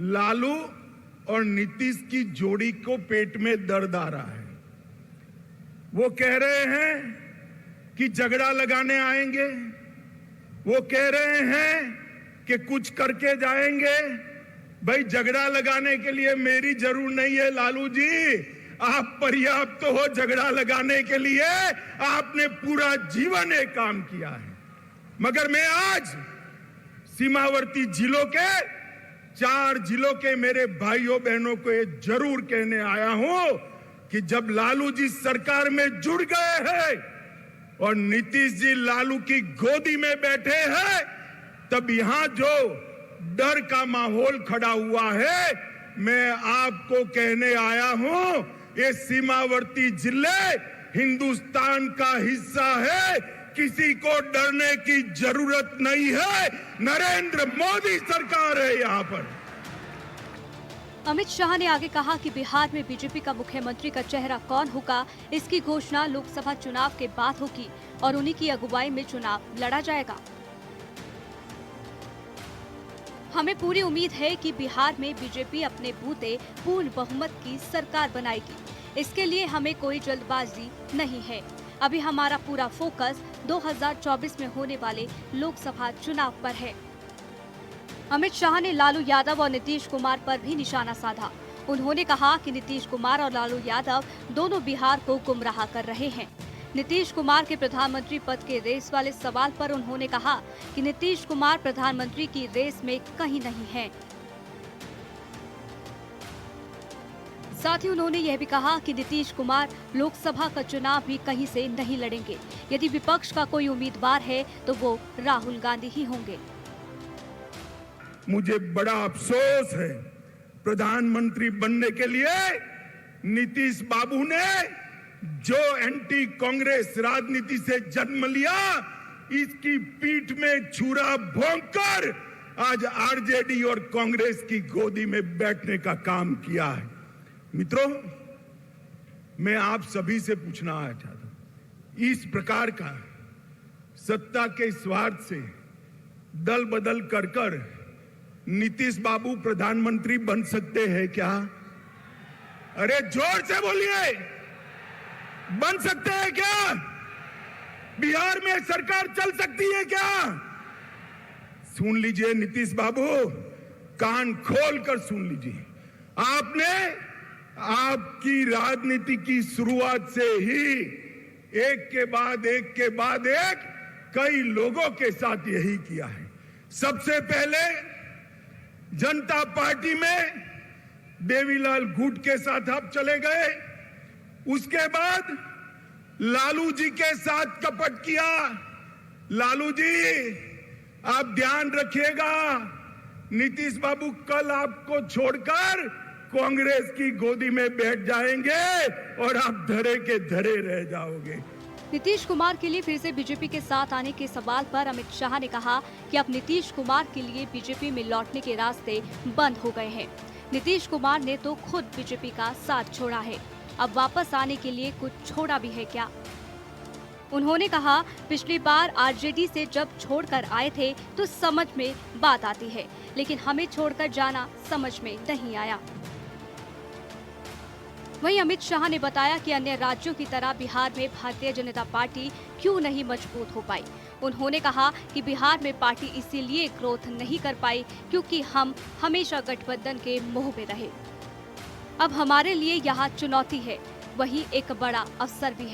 लालू और नीतीश की जोड़ी को पेट में दर्द आ रहा है। वो कह रहे हैं कि झगड़ा लगाने आएंगे, वो कह रहे हैं कि कुछ करके जाएंगे। भाई, झगड़ा लगाने के लिए मेरी जरूरत नहीं है लालू जी, आप पर्याप्त हो झगड़ा लगाने के लिए। आपने पूरा जीवन एक काम किया है। मगर मैं आज सीमावर्ती जिलों के 4 जिलों के मेरे भाइयों बहनों को ये जरूर कहने आया हूं कि जब लालू जी सरकार में जुड़ गए हैं और नीतीश जी लालू की गोदी में बैठे हैं, तब यहां जो डर का माहौल खड़ा हुआ है, मैं आपको कहने आया हूं, ये सीमावर्ती जिले हिंदुस्तान का हिस्सा है, किसी को डरने की जरूरत नहीं है। नरेंद्र मोदी सरकार है यहाँ पर। अमित शाह ने आगे कहा कि बिहार में बीजेपी का मुख्यमंत्री का चेहरा कौन होगा, इसकी घोषणा लोकसभा चुनाव के बाद होगी और उन्हीं की अगुवाई में चुनाव लड़ा जाएगा। हमें पूरी उम्मीद है कि बिहार में बीजेपी अपने बूते पूर्ण बहुमत की सरकार बनाएगी। इसके लिए हमें कोई जल्दबाजी नहीं है। अभी हमारा पूरा फोकस 2024 में होने वाले लोकसभा चुनाव पर है। अमित शाह ने लालू यादव और नीतीश कुमार पर भी निशाना साधा। उन्होंने कहा कि नीतीश कुमार और लालू यादव दोनों बिहार को गुमराह कर रहे हैं। नीतीश कुमार के प्रधानमंत्री पद के रेस वाले सवाल पर उन्होंने कहा कि नीतीश कुमार प्रधानमंत्री की रेस में कहीं नहीं है। साथ ही उन्होंने यह भी कहा कि नीतीश कुमार लोकसभा का चुनाव भी कहीं से नहीं लड़ेंगे। यदि विपक्ष का कोई उम्मीदवार है तो वो राहुल गांधी ही होंगे। मुझे बड़ा अफसोस है, प्रधानमंत्री बनने के लिए नीतीश बाबू ने जो एंटी कांग्रेस राजनीति से जन्म लिया, इसकी पीठ में छुरा भोंककर आज आरजेडी और कांग्रेस की गोदी में बैठने का काम किया है। मित्रों, मैं आप सभी से पूछना चाहता हूं, इस प्रकार का सत्ता के स्वार्थ से दल बदल कर नीतीश बाबू प्रधानमंत्री बन सकते हैं क्या? अरे जोर से बोलिए, बन सकते हैं क्या? बिहार में सरकार चल सकती है क्या? सुन लीजिए नीतीश बाबू, कान खोल कर सुन लीजिए। आपने आपकी राजनीति की शुरुआत से ही एक के बाद एक कई लोगों के साथ यही किया है। सबसे पहले जनता पार्टी में देवीलाल गुट के साथ आप चले गए, उसके बाद लालू जी के साथ कपट किया। लालू जी, आप ध्यान रखिएगा, नीतीश बाबू कल आपको छोड़कर कांग्रेस की गोदी में बैठ जाएंगे और आप धरे के धरे रह जाओगे। नीतीश कुमार के लिए फिर से बीजेपी के साथ आने के सवाल पर अमित शाह ने कहा कि अब नीतीश कुमार के लिए बीजेपी में लौटने के रास्ते बंद हो गए हैं। नीतीश कुमार ने तो खुद बीजेपी का साथ छोड़ा है, अब वापस आने के लिए कुछ छोड़ा भी है क्या? उन्होंने कहा, पिछली बार आरजेडी से जब छोड़कर आए थे तो समझ में बात आती है, लेकिन हमें छोड़कर जाना समझ में नहीं आया। वहीं अमित शाह ने बताया कि अन्य राज्यों की तरह बिहार में भारतीय जनता पार्टी क्यों नहीं मजबूत हो पाई। उन्होंने कहा कि बिहार में पार्टी इसीलिए ग्रोथ नहीं कर पाई क्योंकि हम हमेशा गठबंधन के मोह में रहे। अब हमारे लिए यहाँ चुनौती है, वही एक बड़ा अवसर भी है।